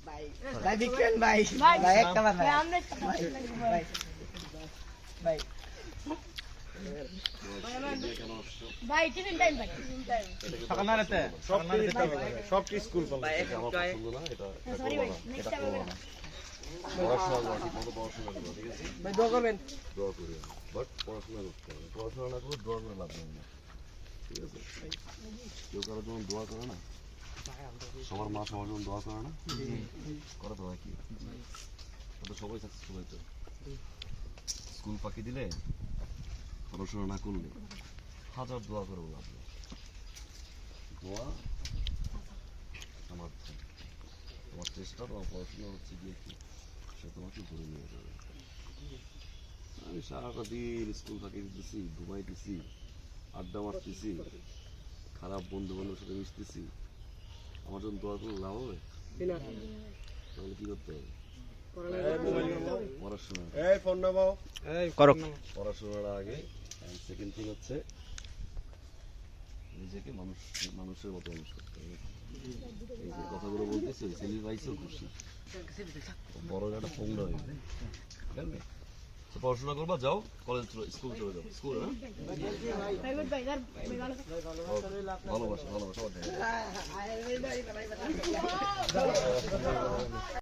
ভাই বিক্রেন ভাই ভাই একটা বার ভাই ভাই ভাই ভাই টিফিন টাইম ভাই টিফিন টাইম সব স্কুল ভাই এক আমার টয় পছন্দ না, এটা সরি ভাই নেক্সট টাইম হবে না পড়াশোনা করা, ঠিক মতো পড়াশোনা করা, ঠিক আছে? ভাই দোয়া করবেন দোয়া করি, বাট পড়াশোনা করতে হবে। পড়াশোনা না করে দোয়া করে লাভ নেই না, ঠিক আছে? কেউ কারোর জন্য দোয়া করে না, সবার মা সবার জন্য দোয়া করে না, করে তো হয় কি? তো সবাই সাকসেসফুল হয়েছে। স্কুল ফাঁকি দিলে, পড়াশোনা না করলে হাজার দোয়া করে লাভ নেই। দোয়া আমার তোমার চেষ্টা, তোমার পড়াশোনা হচ্ছে গিয়ে কি সে তোমাকে ধরে নিয়ে যাবে। আমি সারাটা দিন স্কুল ফাঁকি দিতেছি, ঘুমাইতেছি, আড্ডা মারতেছি, খারাপ বন্ধু বান্ধবের সাথে মিশতেছি, আমার জন্য দোয়া করলে লাভ হবে? তাহলে কি করতে হবে? পড়াশোনা, ফোন নামাও করো পড়াশোনার আগে সেকেন্ড থিং হচ্ছে নিজেকে মানুষের মতো মানুষ করতে হবে। এই যে কথাগুলো বলতেছে ছেলে পাইছেও খুশি, বড় একটা ফোনটা হয়ে যাবে, ঠিক আছে? তো পড়াশোনা করবা, যাও কলেজ, স্কুল চলে যাও, স্কুল, হ্যাঁ, ভাই গুড বাই স্যার ভালো ভালোবাসা ভালোবাসা